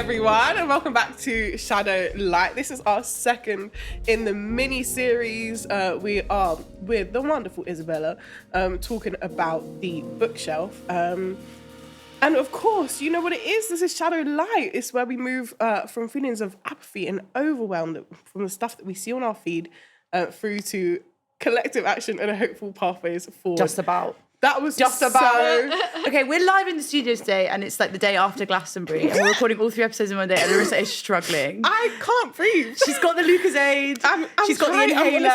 everyone, and welcome back to Shadow Light. This is our second in the mini-series. We are with the wonderful Isabella, talking about the bookshelf. And of course, you know what it is. This is Shadow Light. It's where we move from feelings of apathy and overwhelm from the stuff that we see on our feed through to collective action and hopeful pathways forward. Just about. That was just about. Okay, we're live in the studio today, and it's like the day after Glastonbury, and we're recording all 3 episodes in one day, and Larissa is struggling. I can't breathe. She's got the Lucozade. She's got the inhaler.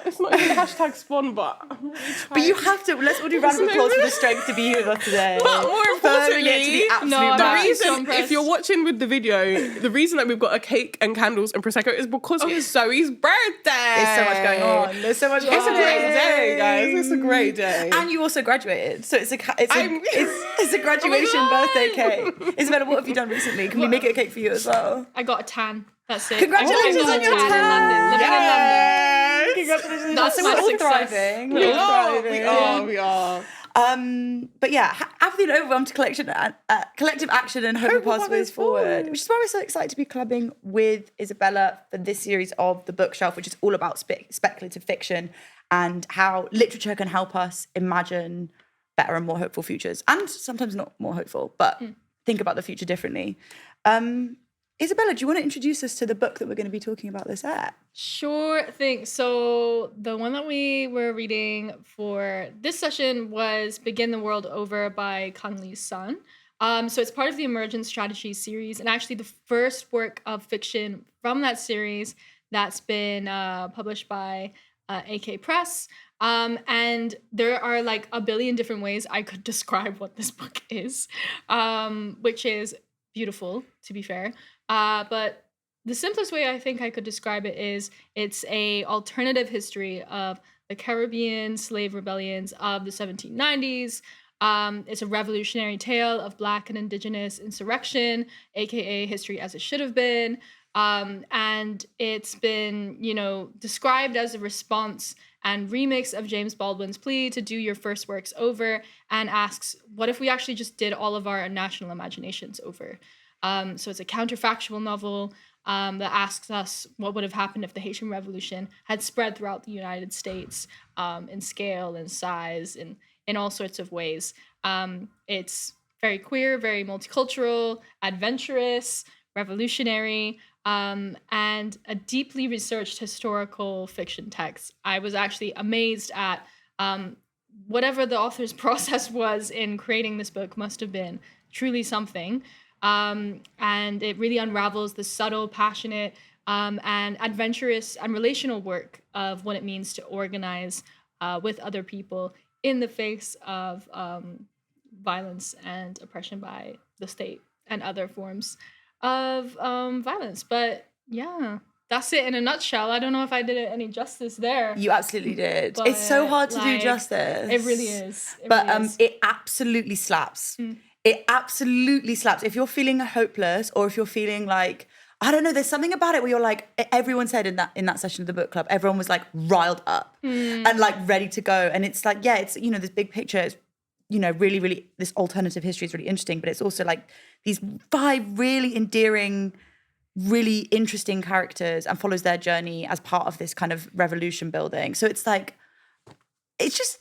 It's not even the hashtag spawn, but I'm really but you have to. Let's all do round of applause for the strength to be here with us today. But more importantly, if you're watching with the video, the reason that we've got a cake and candles and prosecco is because it's Zoe's birthday. There's so much going on. There's so much. It's a great day, guys. It's a great day. And you also graduated, so it's a graduation birthday cake. Isabella, what have you done recently? Can we make it a cake for you as well? I got a tan. That's it. Congratulations on your tan. Living in London. Congratulations. That's so my we're all success. thriving. We are. But yeah, apathy and overwhelm to collective action and hopeful pathways forward. Which is why we're so excited to be clubbing with Isabella for this series of The Bookshelf, which is all about speculative fiction and how literature can help us imagine better and more hopeful futures. And sometimes not more hopeful, but think about the future differently. Isabella, do you want to introduce us to the book that we're going to be talking about this at? Sure thing. So the one that we were reading for this session was Begin the World Over by Kang-Lee Sun. So it's part of the Emergent Strategy series, and actually the first work of fiction from that series that's been published by AK Press. And there are like a billion different ways I could describe what this book is, which is beautiful, to be fair. But the simplest way I think I could describe it is it's a alternative history of the Caribbean slave rebellions of the 1790s. It's a revolutionary tale of Black and Indigenous insurrection, aka history as it should have been. And it's been, described as a response and remix of James Baldwin's plea to do your first works over, and asks, what if we actually just did all of our national imaginations over? So it's a counterfactual novel that asks us what would have happened if the Haitian Revolution had spread throughout the United States in scale and size and in all sorts of ways. It's very queer, very multicultural, adventurous, revolutionary, and a deeply researched historical fiction text. I was actually amazed at whatever the author's process was in creating this book must have been truly something. And it really unravels the subtle, passionate, and adventurous and relational work of what it means to organize with other people in the face of violence and oppression by the state and other forms of violence. But yeah, that's it in a nutshell. I don't know if I did it any justice there. You absolutely did. It's so hard to do justice. It really is. It absolutely slaps. It absolutely slaps. If you're feeling hopeless, or if you're feeling like, I don't know, there's something about it where you're like, everyone said in that session of the book club, everyone was like riled up and like ready to go. And it's like, yeah, it's, this big picture is, really, really, this alternative history is really interesting, but it's also like these 5 really endearing, really interesting characters, and follows their journey as part of this kind of revolution building. So it's like, it just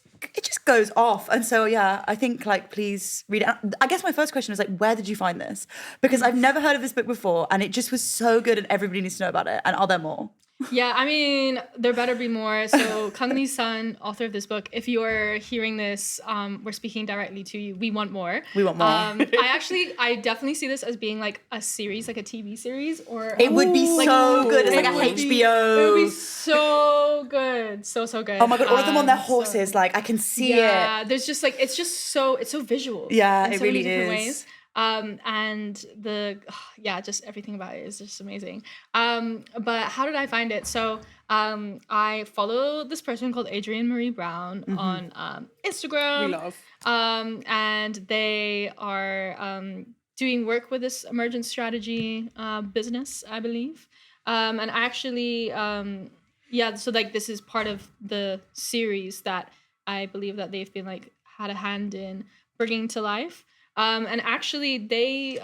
goes off. And so, yeah, I think please read it. I guess my first question is where did you find this? Because I've never heard of this book before, and it just was so good, and everybody needs to know about it. And are there more? Yeah, I mean, there better be more. So Kang-Lee Sun, author of this book, if you're hearing this, we're speaking directly to you. We want more. We want more. I definitely see this as being like a series, like a TV series, or it would be so good. It's like a HBO. It would be so good, so good. Oh my god, all of them on their horses, I can see it. Yeah, there's just it's so visual. Yeah, in it so really many different is. Ways. And just everything about it is just amazing. But how did I find it? So I follow this person called Adrienne Marie Brown on Instagram. We love. And they are doing work with this emergent strategy business, I believe. And actually, so this is part of the series that I believe that they've been had a hand in bringing to life. And actually, they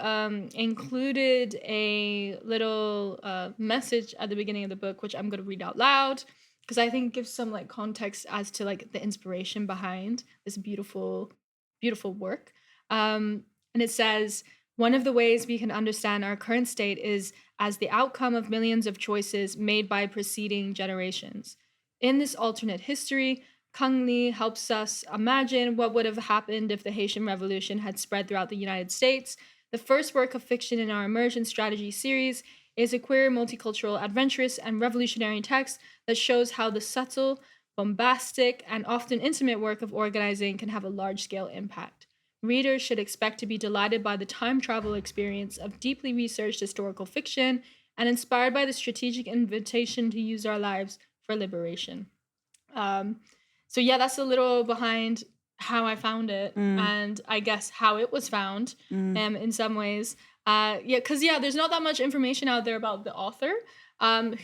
included a little message at the beginning of the book, which I'm going to read out loud, because I think it gives some like context as to like the inspiration behind this beautiful, beautiful work. And it says, one of the ways we can understand our current state is as the outcome of millions of choices made by preceding generations. In this alternate history, Kang Lee helps us imagine what would have happened if the Haitian Revolution had spread throughout the United States. The first work of fiction in our immersion strategy series is a queer, multicultural, adventurous, and revolutionary text that shows how the subtle, bombastic, and often intimate work of organizing can have a large-scale impact. Readers should expect to be delighted by the time travel experience of deeply researched historical fiction and inspired by the strategic invitation to use our lives for liberation. So yeah, that's a little behind how I found it and I guess how it was found in some ways. Because there's not that much information out there about the author,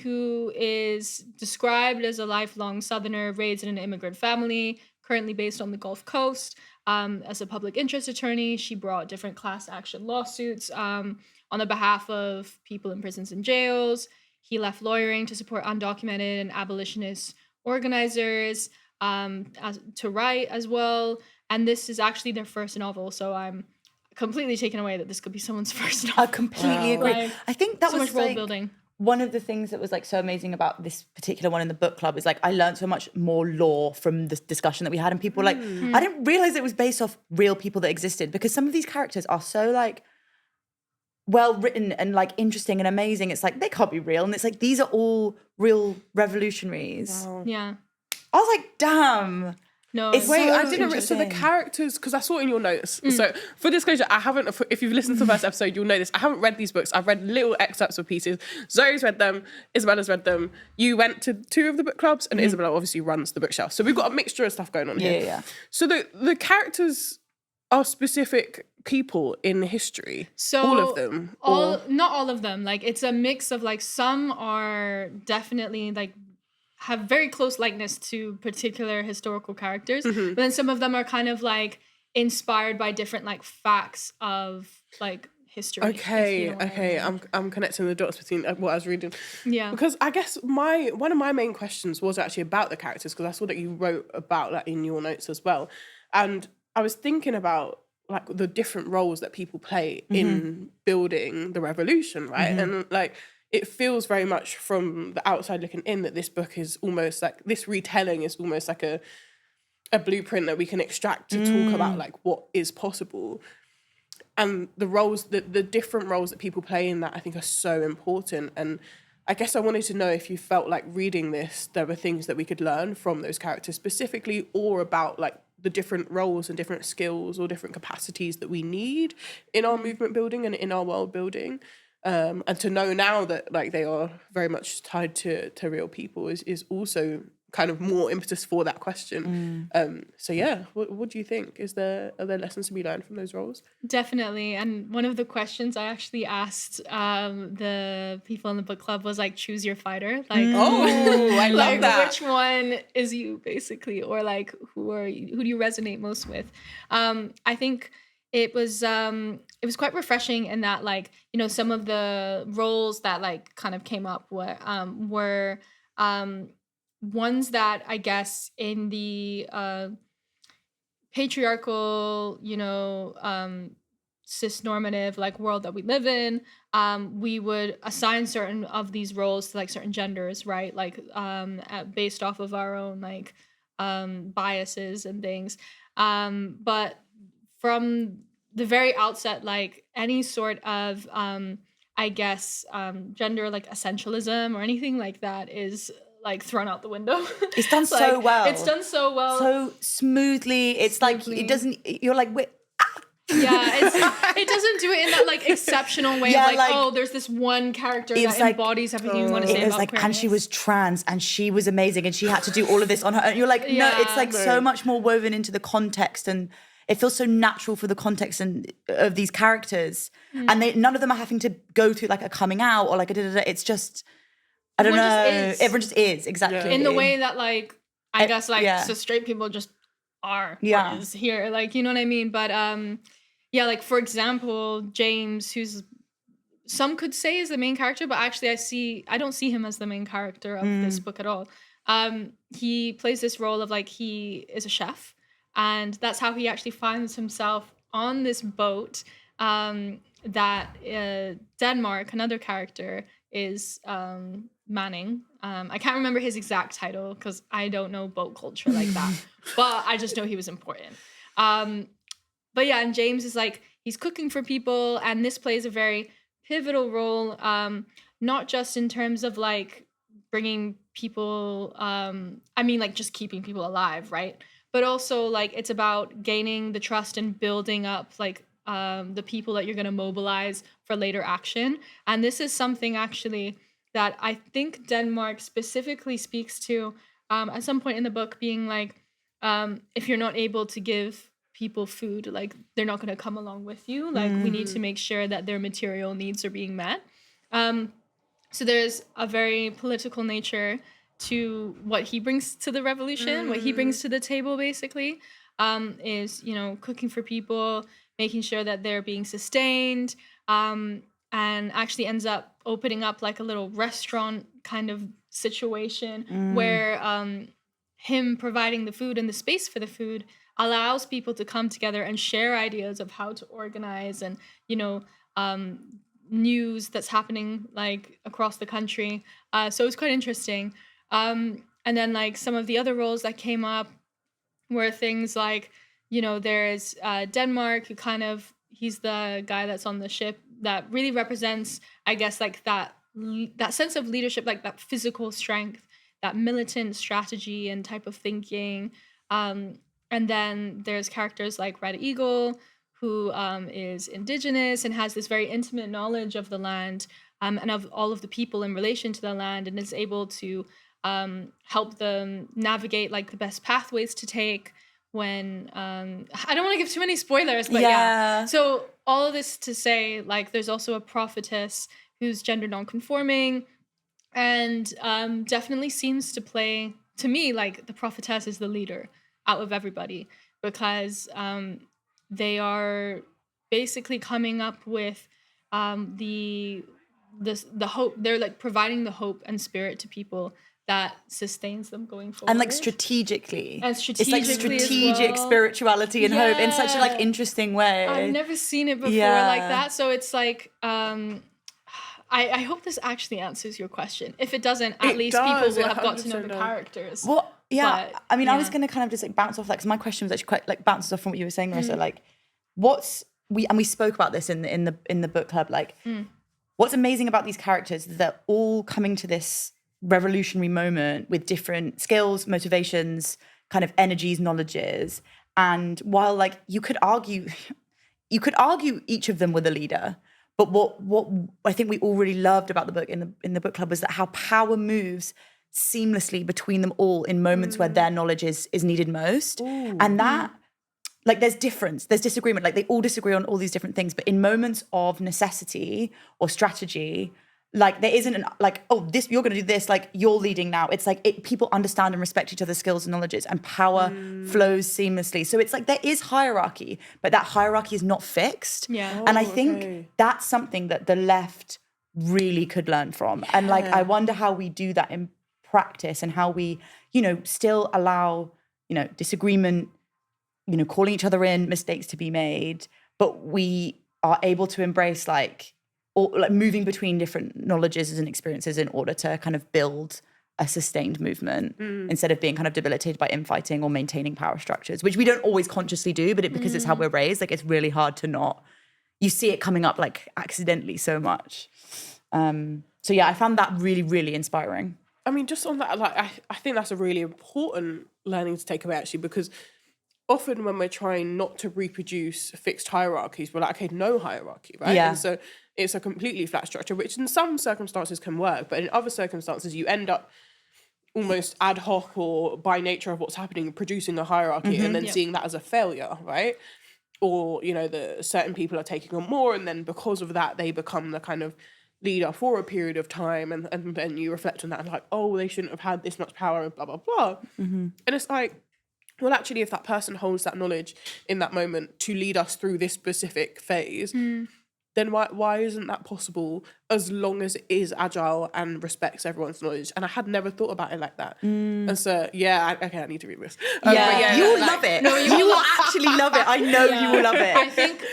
who is described as a lifelong Southerner raised in an immigrant family, currently based on the Gulf Coast. As a public interest attorney, she brought different class action lawsuits on the behalf of people in prisons and jails. He left lawyering to support undocumented and abolitionist organizers, to write as well. And this is actually their first novel, so I'm completely taken away that this could be someone's first novel. I completely agree. Like, I think that so was much world like, building. one of the things that was like so amazing about this particular one in the book club is like I learned so much more lore from the discussion that we had, and people like I didn't realize it was based off real people that existed, because some of these characters are so like well written and like interesting and amazing. It's like they can't be real, and it's like these are all real revolutionaries. Wow. Yeah. I was like, damn. No. It's Wait, so I didn't. So the interesting. characters, because I saw it in your notes. So for disclosure, I haven't. If you've listened to the first episode, you'll know this. I haven't read these books. I've read little excerpts of pieces. Zoe's read them. Isabella's read them. You went to 2 of the book clubs, and Isabella obviously runs the bookshelf. So we've got a mixture of stuff going on here. Yeah. So the characters are specific people in history. So all of them. Or not all of them. Like it's a mix of like some are definitely like have very close likeness to particular historical characters, but then some of them are kind of like inspired by different like facts of like history. Okay, if you know what I mean. I'm connecting the dots between what I was reading. Yeah. Because I guess one of my main questions was actually about the characters, because I saw that you wrote about that in your notes as well. And I was thinking about like the different roles that people play in building the revolution, right? And like it feels very much from the outside looking in that this book is almost like, this retelling is almost like a blueprint that we can extract to talk about like what is possible. And the roles, the different roles that people play in that I think are so important. And I guess I wanted to know if you felt like reading this, there were things that we could learn from those characters specifically, or about like the different roles and different skills or different capacities that we need in our movement building and in our world building. And to know now that like they are very much tied to real people is also kind of more impetus for that question. So yeah, what do you think? Are there lessons to be learned from those roles? Definitely. And one of the questions I actually asked the people in the book club was like, choose your fighter. Like, Oh, I love like that. which one is you basically, or like who do you resonate most with? I think it was quite refreshing in that, like, you know, some of the roles that like kind of came up were ones that I guess in the patriarchal, you know, cis-normative like world that we live in, we would assign certain of these roles to like certain genders, right? Like based off of our own like biases and things. But from the very outset, like any sort of I guess gender like essentialism or anything like that is like thrown out the window. It's done like, so well. It's done so well. So smoothly. It's Smoothly. like, it doesn't, you're like, wait. Yeah, it doesn't do it in that like exceptional way Yeah, of like, oh, there's this one character that like, embodies everything you want to say It was about like, queerness. and she was trans and she was amazing and she had to do all of this on her own. You're like, no, Yeah. it's like so much more woven into the context, and it feels so natural for the context and of these characters. And none of them are having to go through like a coming out or like a da-da-da. It's just, I don't Everyone know. just is. Everyone just is, exactly. in the way that like I guess like yeah. so straight people just are Yeah. what is here, like, you know what I mean? But yeah, like for example, James, who's some could say is the main character, but actually I don't see him as the main character of this book at all. He plays this role of like he is a chef, and that's how he actually finds himself on this boat that Denmark, another character, is manning. I can't remember his exact title because I don't know boat culture like that, but I just know he was important. But yeah, and James is like, he's cooking for people, and this plays a very pivotal role, not just in terms of like bringing people, I mean, like just keeping people alive, right? But also like it's about gaining the trust and building up like the people that you're going to mobilize for later action. And this is something actually that I think Denmark specifically speaks to at some point in the book, being like, if you're not able to give people food, like they're not going to come along with you. Like we need to make sure that their material needs are being met. So there's a very political nature to what he brings to the revolution, what he brings to the table basically, is, you know, cooking for people, making sure that they're being sustained, and actually ends up opening up like a little restaurant kind of situation where him providing the food and the space for the food allows people to come together and share ideas of how to organize and, you know, news that's happening like across the country. So it's quite interesting. And then like some of the other roles that came up were things like, you know, there's Denmark, who kind of, he's the guy that's on the ship that really represents, I guess, like that sense of leadership, like that physical strength, that militant strategy and type of thinking. And then there's characters like Red Eagle, who is indigenous and has this very intimate knowledge of the land and of all of the people in relation to the land, and is able to help them navigate like the best pathways to take when I don't want to give too many spoilers, but yeah. So all of this to say, like, there's also a prophetess who's gender non-conforming, and definitely seems to play, to me, like the prophetess is the leader out of everybody, because they are basically coming up with the hope. They're like providing the hope and spirit to people that sustains them going forward. And like strategically. It's like strategic spirituality and hope in such a like interesting way. I've never seen it before like that. So it's like, I hope this actually answers your question. If it doesn't, at least people will have got to know the characters. Well, yeah. But, I mean, I was going to kind of just like bounce off, like, 'cause my question was actually quite like bounces off from what you were saying, Marissa. Like, we spoke about this in the book club. Like, what's amazing about these characters is they're all coming to this revolutionary moment with different skills, motivations, kind of energies, knowledges. And while like you could argue each of them were the leader, but what I think we all really loved about the book in the book club was that how power moves seamlessly between them all in moments where their knowledge is needed most. And that, like, there's disagreement, like they all disagree on all these different things, but in moments of necessity or strategy, like there isn't this, you're going to do this, like you're leading now. It's like people understand and respect each other's skills and knowledges, and power flows seamlessly. So it's like there is hierarchy, but that hierarchy is not fixed. Yeah. And I think that's something that the left really could learn from. And like, I wonder how we do that in practice, and how we, you know, still allow, you know, disagreement, you know, calling each other in, mistakes to be made, but we are able to embrace like, or like moving between different knowledges and experiences in order to kind of build a sustained movement instead of being kind of debilitated by infighting or maintaining power structures, which we don't always consciously do, but because it's how we're raised, like it's really hard to not, you see it coming up like accidentally so much. So yeah, I found that really, really inspiring. I mean, just on that, like, I think that's a really important learning to take away, actually, because often when we're trying not to reproduce fixed hierarchies, we're like, okay, no hierarchy, right? Yeah. And so it's a completely flat structure, which in some circumstances can work, but in other circumstances you end up almost ad hoc or by nature of what's happening, producing a hierarchy and then seeing that as a failure, right? Or, you know, certain people are taking on more, and then because of that, they become the kind of leader for a period of time, and then you reflect on that and like, oh, they shouldn't have had this much power, blah, blah, blah. And it's like, well, actually, if that person holds that knowledge in that moment to lead us through this specific phase, then why isn't that possible as long as it is agile and respects everyone's knowledge? And I had never thought about it like that. And so, yeah, I need to read this. You'll love it. No, you will actually love it. I know you will love it.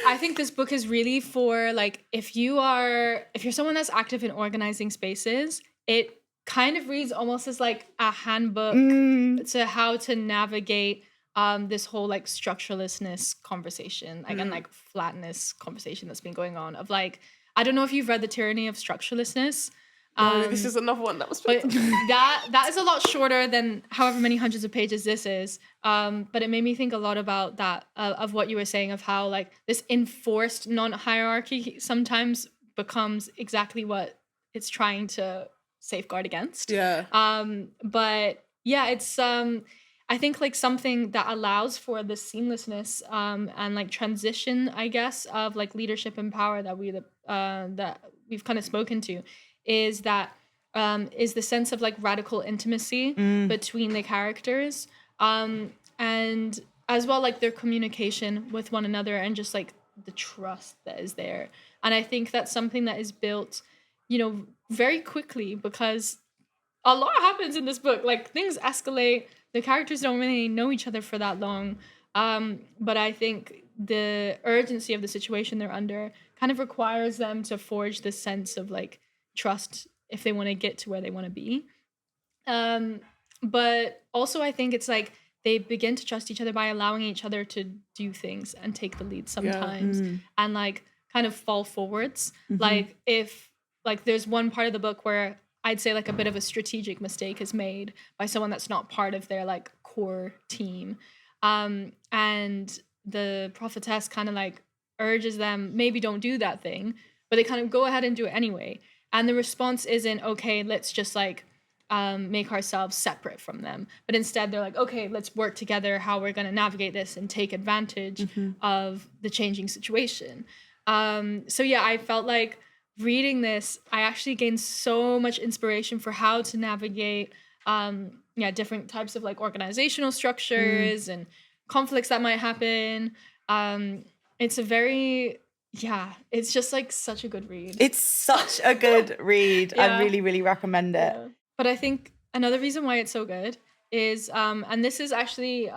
I think this book is really for, like, if you're someone that's active in organizing spaces, it kind of reads almost as like a handbook to how to navigate this whole like structurelessness conversation, like and like flatness conversation that's been going on. Of like, I don't know if you've read The Tyranny of Structurelessness. This is another one that was. But that is a lot shorter than however many hundreds of pages this is. But it made me think a lot about that of what you were saying, of how like this enforced non-hierarchy sometimes becomes exactly what it's trying to safeguard against. Yeah. But yeah, it's I think like something that allows for the seamlessness and like transition, I guess, of like leadership and power that we've kind of spoken to, is that is the sense of like radical intimacy between the characters, and as well like their communication with one another, and just like the trust that is there. And I think that's something that is built, very quickly, because a lot happens in this book. Like, things escalate. The characters don't really know each other for that long. But I think the urgency of the situation they're under kind of requires them to forge this sense of like trust if they want to get to where they want to be. But also I think it's like they begin to trust each other by allowing each other to do things and take the lead sometimes, and like kind of fall forwards. Like, if like there's one part of the book where I'd say like a bit of a strategic mistake is made by someone that's not part of their like core team. And the prophetess kind of like urges them, maybe don't do that thing, but they kind of go ahead and do it anyway. And the response isn't, okay, let's just like make ourselves separate from them. But instead they're like, okay, let's work together how we're going to navigate this and take advantage of the changing situation. So yeah, I felt like reading this, I actually gained so much inspiration for how to navigate different types of like organizational structures and conflicts that might happen. It's just like such a good read. It's such a good read. I really, really recommend it. Yeah. But I think another reason why it's so good is, and this is actually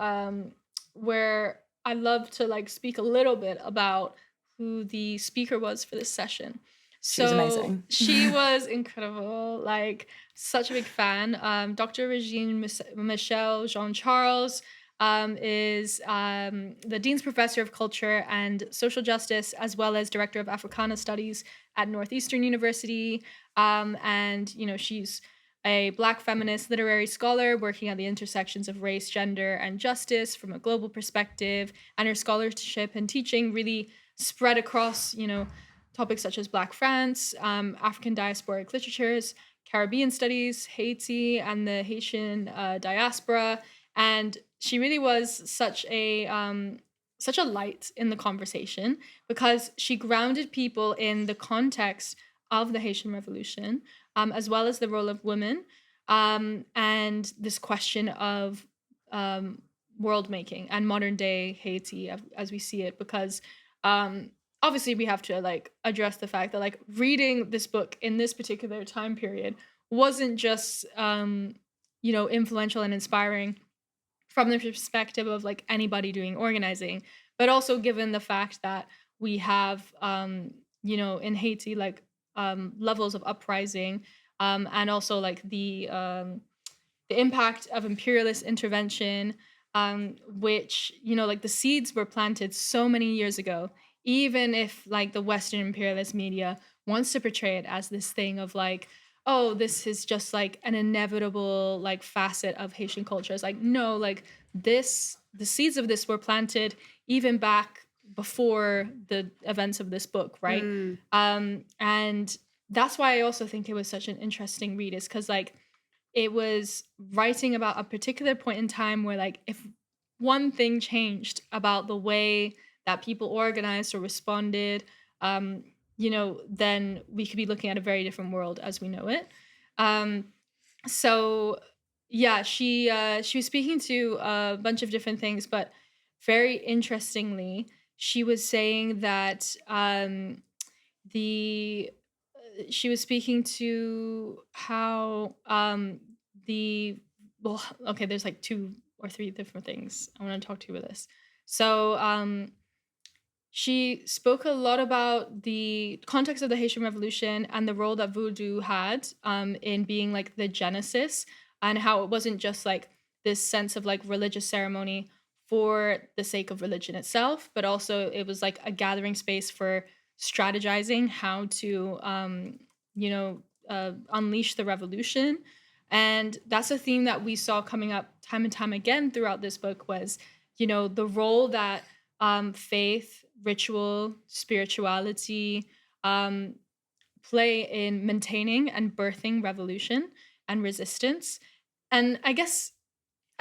where I love to like speak a little bit about who the speaker was for this session. She was amazing. She was incredible, like such a big fan. Dr. Regine Michel Jean-Charles is the Dean's Professor of Culture and Social Justice, as well as Director of Africana Studies at Northeastern University. And, she's a Black feminist literary scholar working at the intersections of race, gender, and justice from a global perspective. And her scholarship and teaching really spread across, topics such as Black France, African diasporic literatures, Caribbean studies, Haiti, and the Haitian diaspora. And she really was such a light in the conversation, because she grounded people in the context of the Haitian Revolution, as well as the role of women, and this question of world making and modern day Haiti as we see it, because obviously we have to like address the fact that like reading this book in this particular time period wasn't just influential and inspiring from the perspective of like anybody doing organizing, but also given the fact that we have in Haiti like levels of uprising, and also like the impact of imperialist intervention, which like the seeds were planted so many years ago. Even if like the Western imperialist media wants to portray it as this thing of like, oh, this is just like an inevitable like facet of Haitian culture. It's like, no, like the seeds of this were planted even back before the events of this book, right? And that's why I also think it was such an interesting read, is because like it was writing about a particular point in time where like if one thing changed about the way that people organized or responded, then we could be looking at a very different world as we know it. So she was speaking to a bunch of different things, but very interestingly, she was saying that she was speaking to how there's like 2 or 3 different things I want to talk to you with this. So she spoke a lot about the context of the Haitian Revolution and the role that voodoo had in being like the genesis, and how it wasn't just like this sense of like religious ceremony for the sake of religion itself, but also it was like a gathering space for strategizing how to, unleash the revolution. And that's a theme that we saw coming up time and time again throughout this book was, the role that faith, ritual, spirituality play in maintaining and birthing revolution and resistance. And I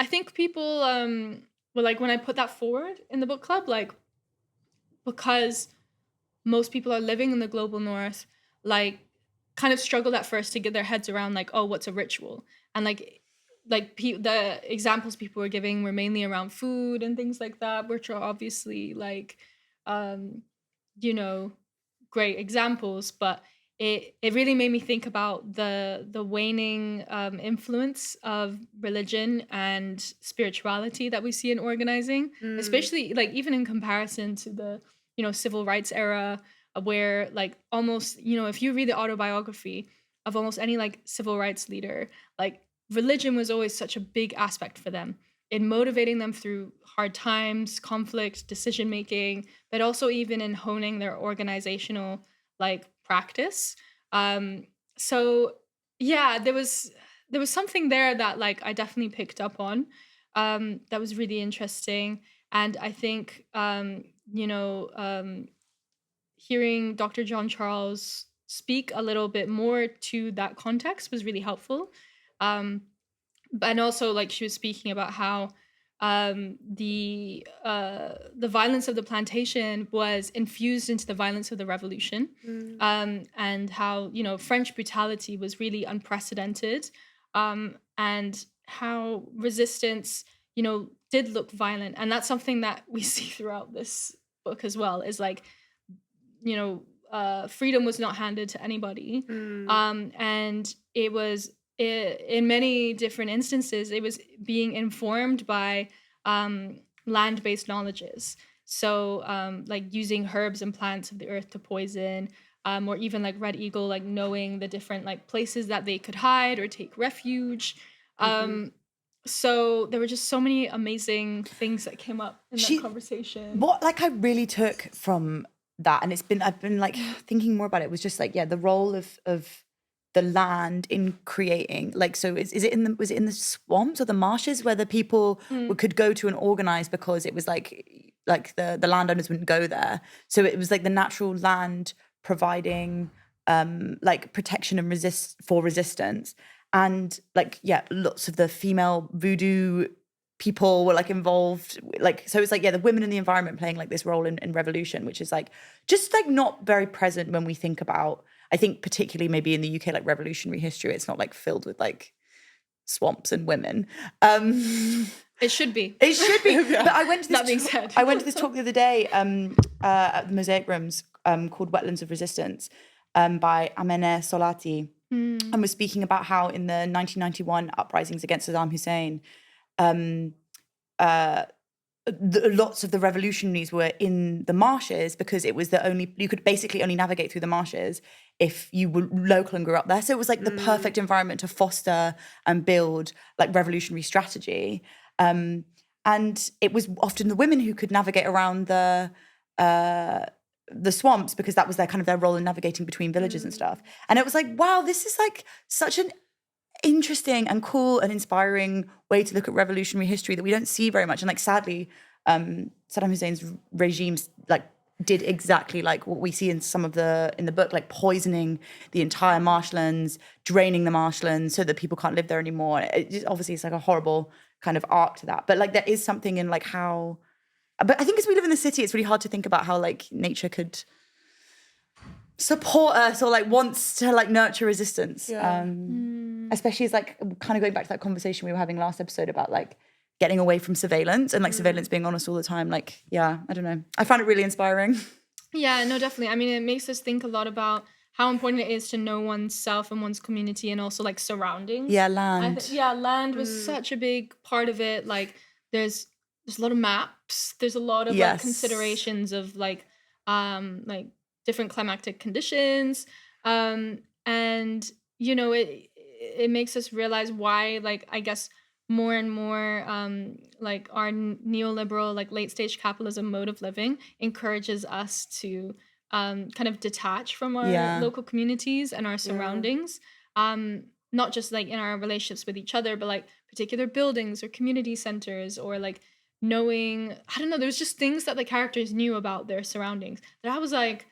think people were like, when I put that forward in the book club, like, because most people are living in the global north, like, kind of struggled at first to get their heads around, like, oh, what's a ritual? And the examples people were giving were mainly around food and things like that, which are obviously like, great examples, but it really made me think about the waning influence of religion and spirituality that we see in organizing, especially like even in comparison to the civil rights era, where like almost if you read the autobiography of almost any like civil rights leader, like religion was always such a big aspect for them in motivating them through hard times, conflict, decision making, but also even in honing their organizational like practice. So yeah, there was something there that like I definitely picked up on, that was really interesting. And I think hearing Dr. John Charles speak a little bit more to that context was really helpful. And also, like, she was speaking about how the violence of the plantation was infused into the violence of the revolution, and how French brutality was really unprecedented, and how resistance did look violent. And that's something that we see throughout this book as well, is like freedom was not handed to anybody, and it was in many different instances, it was being informed by land-based knowledges. So like using herbs and plants of the earth to poison, or even like Red Eagle, like knowing the different like places that they could hide or take refuge. So there were just so many amazing things that came up in that conversation. What like I really took from that, and I've been like thinking more about it, was just like, yeah, the role of the land in creating, like, so was it in the swamps or the marshes where the people could go to and organize, because it was like the landowners wouldn't go there, so it was like the natural land providing like protection and resistance. And like, yeah, lots of the female voodoo people were like involved, like, so it's like, yeah, the women in the environment playing like this role in revolution, which is like just like not very present when we think about, I think particularly maybe in the UK, like revolutionary history, it's not like filled with like swamps and women. It should be. Yeah. But I went to this that being said, I went to this talk the other day at the Mosaic Rooms, called Wetlands of Resistance, by Amene Solati, and was speaking about how in the 1991 uprisings against Saddam Hussein, lots of the revolutionaries were in the marshes, because it was you could basically only navigate through the marshes if you were local and grew up there. So it was like the perfect environment to foster and build like revolutionary strategy. And it was often the women who could navigate around the swamps, because that was their role in navigating between villages and stuff. And it was like, wow, this is like such an interesting and cool and inspiring way to look at revolutionary history that we don't see very much. And like, sadly, Saddam Hussein's regimes like did exactly like what we see in in the book, like poisoning the entire marshlands, draining the marshlands so that people can't live there anymore. Obviously it's like a horrible kind of arc to that, but like there is something in like how, but I think as we live in the city, it's really hard to think about how like nature could support us or like wants to like nurture resistance. especially as like kind of going back to that conversation we were having last episode about like getting away from surveillance and like surveillance being on us all the time. Like, yeah, I don't know. I found it really inspiring. Yeah, no, definitely. I mean, it makes us think a lot about how important it is to know oneself and one's community and also like surroundings. Yeah, land. Land was such a big part of it. Like there's a lot of maps. There's a lot of like considerations of like different climatic conditions. And you know, it makes us realize why, like, I guess more and more like our neoliberal like late stage capitalism mode of living encourages us to kind of detach from our local communities and our surroundings, not just like in our relationships with each other, but like particular buildings or community centers, or like knowing, I don't know, there's just things that the characters knew about their surroundings that I was like,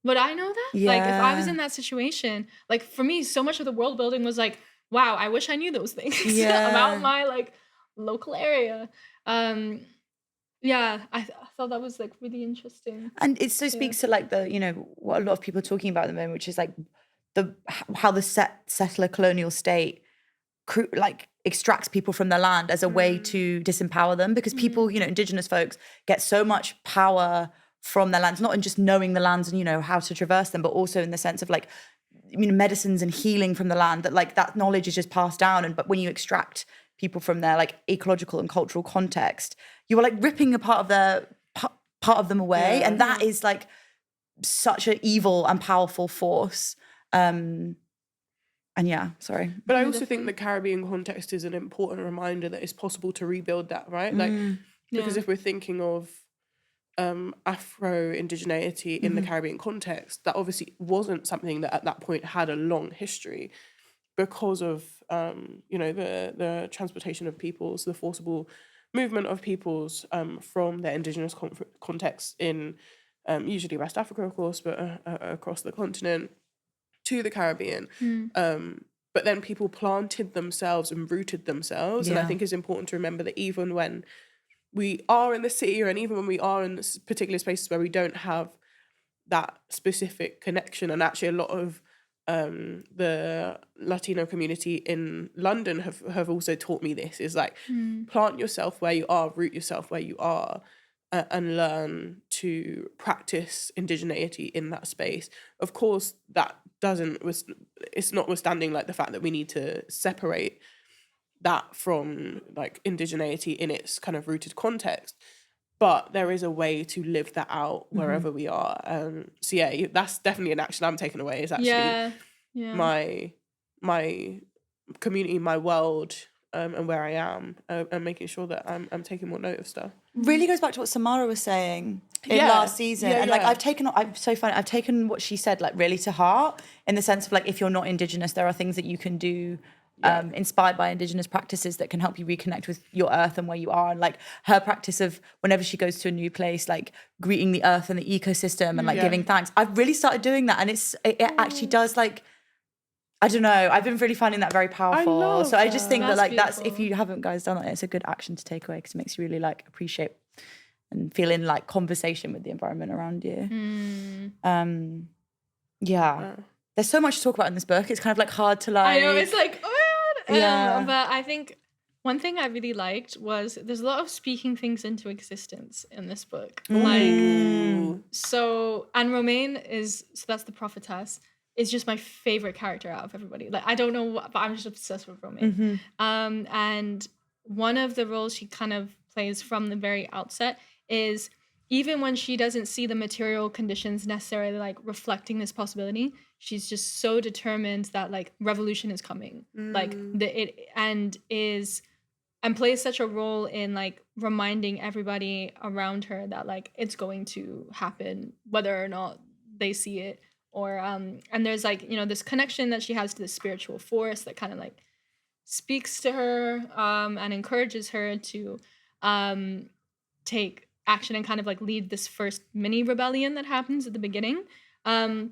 would I know that? Like if I was in that situation, like for me, so much of the world building was like, wow, I wish I knew those things about my like local area. I thought that was like really interesting. And it so speaks to like the, you know, what a lot of people are talking about at the moment, which is like how the settler colonial state like extracts people from their land as a way to disempower them, because people, you know, Indigenous folks get so much power from their lands, not in just knowing the lands and, you know, how to traverse them, but also in the sense of like, you know, medicines and healing from the land, that like that knowledge is just passed down. But when you extract people from their like ecological and cultural context, you are like ripping a part of them away. And that is like such an evil and powerful force. And yeah, sorry. But I also think the Caribbean context is an important reminder that it's possible to rebuild that, right? Like, because if we're thinking of Afro-Indigeneity in the Caribbean context, that obviously wasn't something that at that point had a long history because of, you know, the transportation of peoples, the forcible movement of peoples from their Indigenous context in usually West Africa, of course, but across the continent to the Caribbean. But then people planted themselves and rooted themselves. And I think it's important to remember that even when we are in the city, and even when we are in particular spaces where we don't have that specific connection, and actually a lot of the Latino community in London have also taught me this, is like plant yourself where you are, root yourself where you are, and learn to practice indigeneity in that space. Of course, that it's notwithstanding like the fact that we need to separate that from like indigeneity in its kind of rooted context, but there is a way to live that out wherever we are. So yeah, that's definitely an action I'm taking away, is actually my community, my world, and where I am, and making sure that I'm taking more note of stuff. Really goes back to what Samara was saying in last season. And like I've taken what she said like really to heart, in the sense of like, if you're not Indigenous, there are things that you can do inspired by Indigenous practices that can help you reconnect with your earth and where you are. And like her practice of whenever she goes to a new place, like greeting the earth and the ecosystem and like giving thanks. I've really started doing that, and it actually does, like, I don't know, I've been really finding that very powerful. So I just think that like that's, if you haven't guys done it, it's a good action to take away, because it makes you really like appreciate and feel in like conversation with the environment around you. There's so much to talk about in this book. It's kind of like hard to like, I know, it's like, but I think one thing I really liked was there's a lot of speaking things into existence in this book. Like, so, and Romaine so that's the prophetess, is just my favorite character out of everybody. Like, I don't know what, but I'm just obsessed with Romaine. And one of the roles she kind of plays from the very outset is, even when she doesn't see the material conditions necessarily like reflecting this possibility, she's just so determined that like revolution is coming, and plays such a role in like reminding everybody around her that like it's going to happen, whether or not they see it. Or and there's like, you know, this connection that she has to the spiritual force that kind of like speaks to her and encourages her to take action and kind of like lead this first mini rebellion that happens at the beginning. And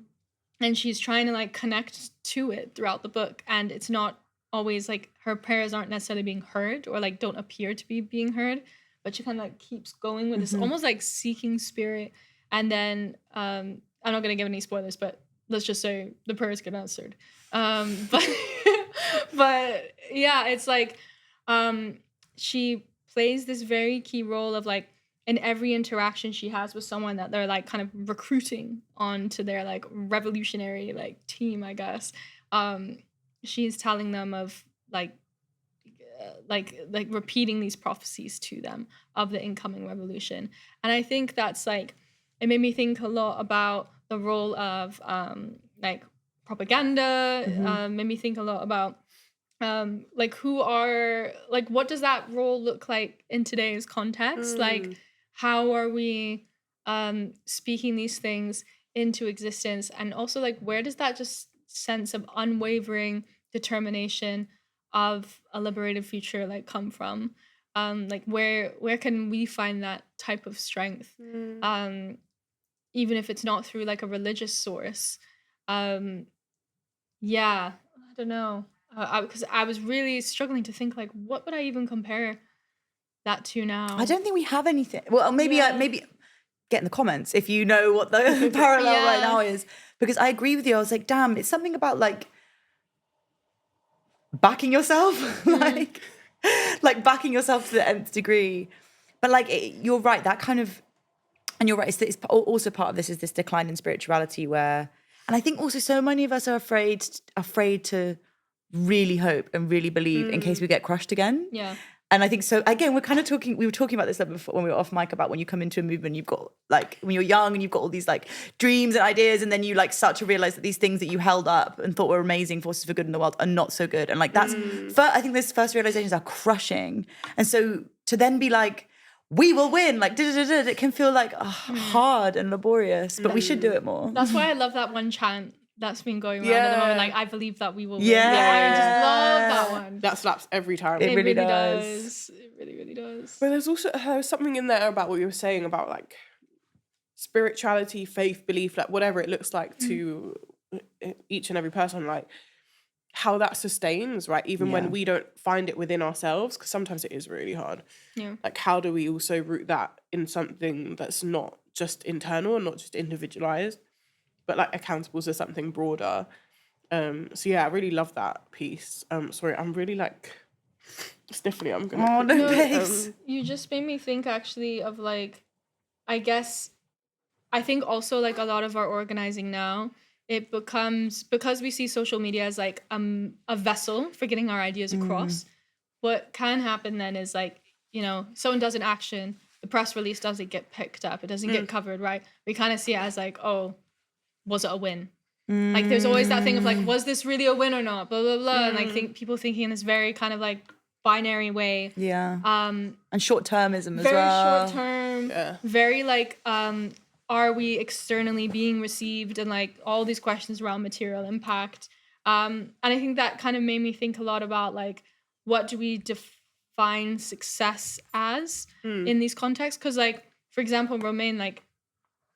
she's trying to like connect to it throughout the book, and it's not always like her prayers aren't necessarily being heard, or like don't appear to be being heard, but she kind of like keeps going with this almost like seeking spirit. And then I'm not going to give any spoilers, but let's just say the prayers get answered. But But yeah, it's like she plays this very key role of like in every interaction she has with someone that they're like kind of recruiting onto their like revolutionary like team, I guess. She's telling them of like repeating these prophecies to them of the incoming revolution. And I think that's like, it made me think a lot about the role of like propaganda, made me think a lot about like what does that role look like in today's context? Like how are we speaking these things into existence? And also like where does that just sense of unwavering determination of a liberated future like come from? Like where can we find that type of strength? Even if it's not through like a religious source. Yeah, I don't know. Because I was really struggling to think like, what would I even compare that to now? I don't think we have anything. Well, maybe Yeah. maybe get in the comments if you know what the parallel right now is, because I agree with you. I was like, damn, it's something about like backing yourself, like backing yourself to the nth degree. But like you're right, that kind of, and you're right. It's also part of this is this decline in spirituality where, and I think also so many of us are afraid to really hope and really believe in case we get crushed again. Yeah. And I think so, again, we were talking about this before when we were off mic about when you come into a movement, you've got like, when you're young and you've got all these like dreams and ideas, and then you like start to realize that these things that you held up and thought were amazing forces for good in the world are not so good. And like that's, I think those first realizations are crushing. And so to then be like, we will win, like, it can feel like hard and laborious, but we should do it more. That's why I love that one chant that's been going around at the moment. Like, I believe that we will win. Yeah. I just love that one. That slaps every time. It really does. It really, really does. But there's also something in there about what you were saying about like spirituality, faith, belief, like whatever it looks like to each and every person, like how that sustains, right? Even when we don't find it within ourselves, because sometimes it is really hard. Yeah. Like how do we also root that in something that's not just internal and not just individualized, but like accountable to something broader? So yeah, I really love that piece. Sorry, I'm really like sniffly. I'm gonna. Oh, no, babes. You just made me think actually of like, I guess, I think also like a lot of our organizing now, it becomes, because we see social media as like a vessel for getting our ideas across. What can happen then is like, you know, someone does an action, the press release doesn't get picked up, it doesn't get covered, right? We kind of see it as like, oh, was it a win? Like there's always that thing of like, was this really a win or not? Blah blah blah. And like people thinking in this very kind of like binary way. Yeah. And short-termism as very well. Very short term. Very like are we externally being received, and like all these questions around material impact. And I think that kind of made me think a lot about like, what do we define success as in these contexts? Because like, for example, Romaine, like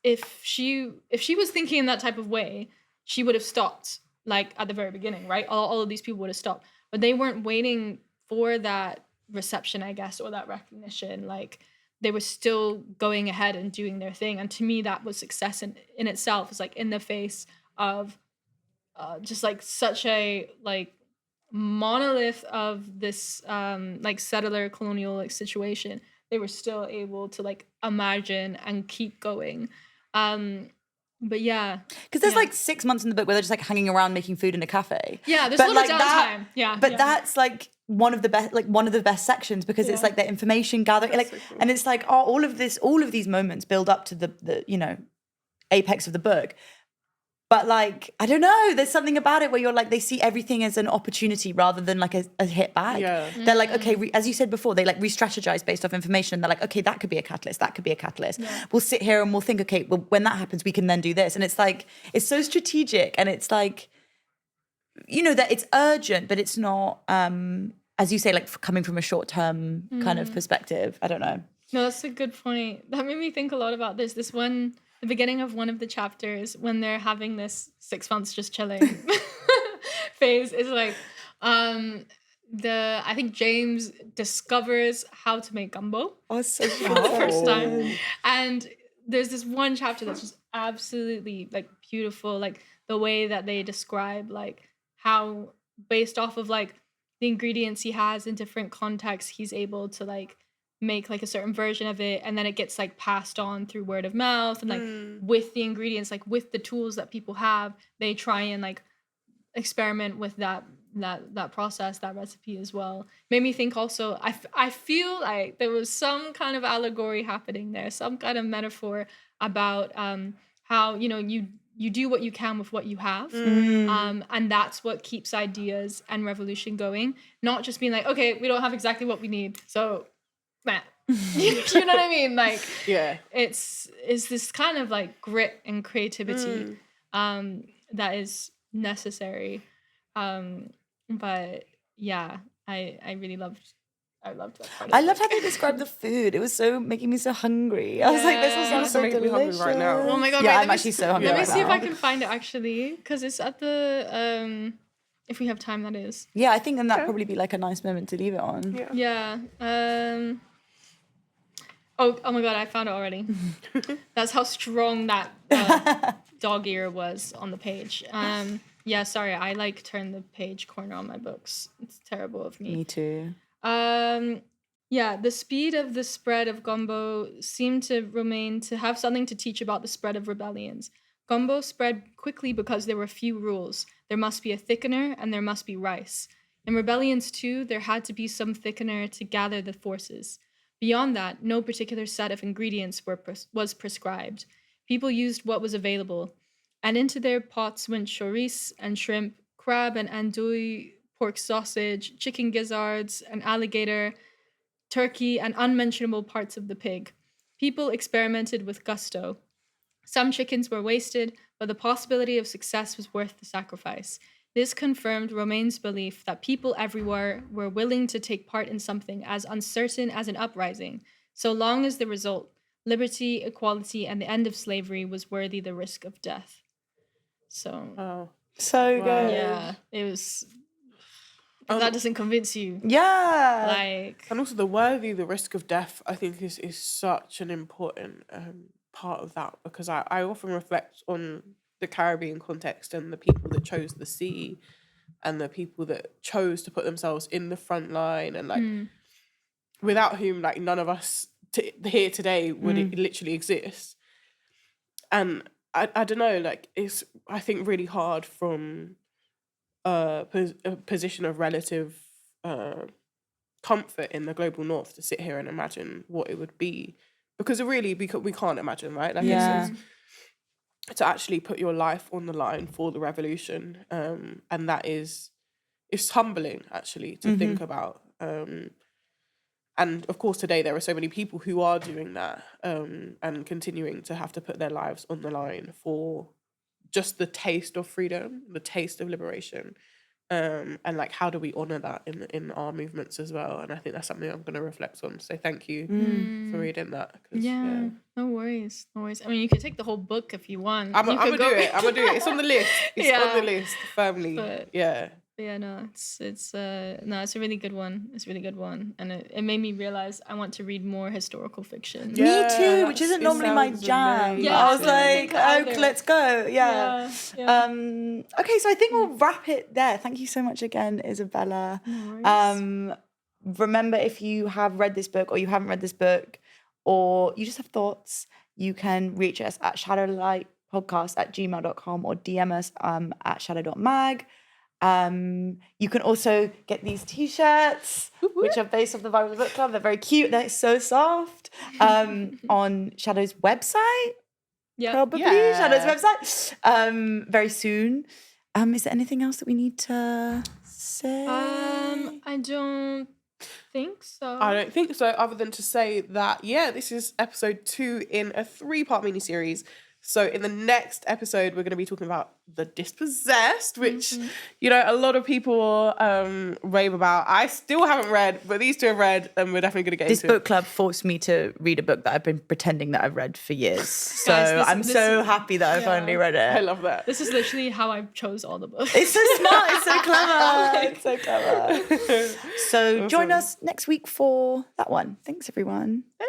if she was thinking in that type of way, she would have stopped like at the very beginning, right? All of these people would have stopped, but they weren't waiting for that reception, I guess, or that recognition. Like they were still going ahead and doing their thing. And to me, that was success in itself. It's like in the face of just like such a like monolith of this like settler colonial like situation, they were still able to like imagine and keep going. But yeah, because there's like 6 months in the book where they're just like hanging around making food in a cafe. Yeah, there's a lot of downtime. But that's like one of the best sections, because it's like the information gathering, like, so cool. And it's like all of these moments build up to the you know, apex of the book. But like, I don't know, there's something about it where you're like, they see everything as an opportunity rather than like a hit back. Yeah. They're like, okay, as you said before, they like re-strategize based off information. They're like, okay, that could be a catalyst. That could be a catalyst. Yeah. We'll sit here and we'll think, okay, well, when that happens, we can then do this. And it's like, it's so strategic, and it's like, you know, that it's urgent, but it's not, as you say, like coming from a short-term kind of perspective. I don't know. No, that's a good point. That made me think a lot about this one. The beginning of one of the chapters, when they're having this 6 months just chilling phase, is like I think James discovers how to make gumbo for the first time. And there's this one chapter that's just absolutely like beautiful, like the way that they describe like how based off of like the ingredients he has in different contexts, he's able to like make like a certain version of it, and then it gets like passed on through word of mouth, and like with the ingredients, like with the tools that people have, they try and like experiment with that process, that recipe as well. Made me think also, I feel like there was some kind of allegory happening there, some kind of metaphor about how, you know, you do what you can with what you have, and that's what keeps ideas and revolution going, not just being like, okay, we don't have exactly what we need, so man. You know what I mean? Like, yeah, it's this kind of like grit and creativity that is necessary. But yeah, I really loved that part of I the loved book. how they described the food. It was so making me so hungry. I was like, this all sounds so making me hungry delicious. right now. Oh my god! Yeah, wait, I'm actually so hungry Let me right see if now. I can find it actually, because it's at the if we have time, that is. Yeah, I think then that'd probably be like a nice moment to leave it on. Yeah. Oh my god! I found it already. That's how strong that dog ear was on the page. Yeah, sorry, I like turn the page corner on my books. It's terrible of me. Me too. Yeah, the speed of the spread of gumbo seemed to remain to have something to teach about the spread of rebellions. Gumbo spread quickly because there were few rules. There must be a thickener and there must be rice. In rebellions too, there had to be some thickener to gather the forces. Beyond that, no particular set of ingredients was prescribed. People used what was available, and into their pots went chorizo and shrimp, crab and andouille, pork sausage, chicken gizzards, an alligator, turkey, and unmentionable parts of the pig. People experimented with gusto. Some chickens were wasted, but the possibility of success was worth the sacrifice. This confirmed Romaine's belief that people everywhere were willing to take part in something as uncertain as an uprising, so long as the result, liberty, equality, and the end of slavery, was worthy the risk of death. So, So good. yeah, it was. If that doesn't convince you, Yeah. like, and also the risk of death, I think is such an important part of that, because I often reflect on the Caribbean context and the people that chose the sea and the people that chose to put themselves in the front line, and like without whom like none of us here today would it literally exist. And I don't know, like it's, I think, really hard from a position of relative comfort in the global north to sit here and imagine what it would be, because we can't imagine, right? Like it's to actually put your life on the line for the revolution, and that is, it's humbling actually to think about, and of course today there are so many people who are doing that, and continuing to have to put their lives on the line for just the taste of freedom, the taste of liberation. And like, how do we honor that in our movements as well? And I think that's something I'm going to reflect on. So thank you for reading that. yeah, no worries. I mean, you could take the whole book if you want. I'm gonna do it. It's on the list. It's on the list firmly. But, yeah, no, it's a really good one. It's a really good one, and it made me realize I want to read more historical fiction. Me too, which isn't normally my jam. amazing. Yeah, I was like, either. let's go. Yeah. Yeah. Okay, so I think we'll wrap it there. Thank you so much again, Isabella. No worries. Remember, if you have read this book or you haven't read this book, or you just have thoughts, you can reach us at shadowlightpodcast@gmail.com or DM us at shadow.mag. You can also get these t-shirts, which are based off the vibe of the book club. They're very cute. They're so soft. On Shadow's website, probably Shadow's website. Very soon. Is there anything else that we need to say? I don't think so. I don't think so, other than to say that, this is episode 2 in a 3-part miniseries. So in the next episode, we're going to be talking about The Dispossessed, which, you know, a lot of people rave about. I still haven't read, but these two have read, and we're definitely going to get This into book club forced me to read a book that I've been pretending that I've read for years. So Guys, I'm so happy that I finally read it. I love that. This is literally how I chose all the books. It's so smart. It's so clever. It's so clever. So join us next week for that one. Thanks, everyone. Hey.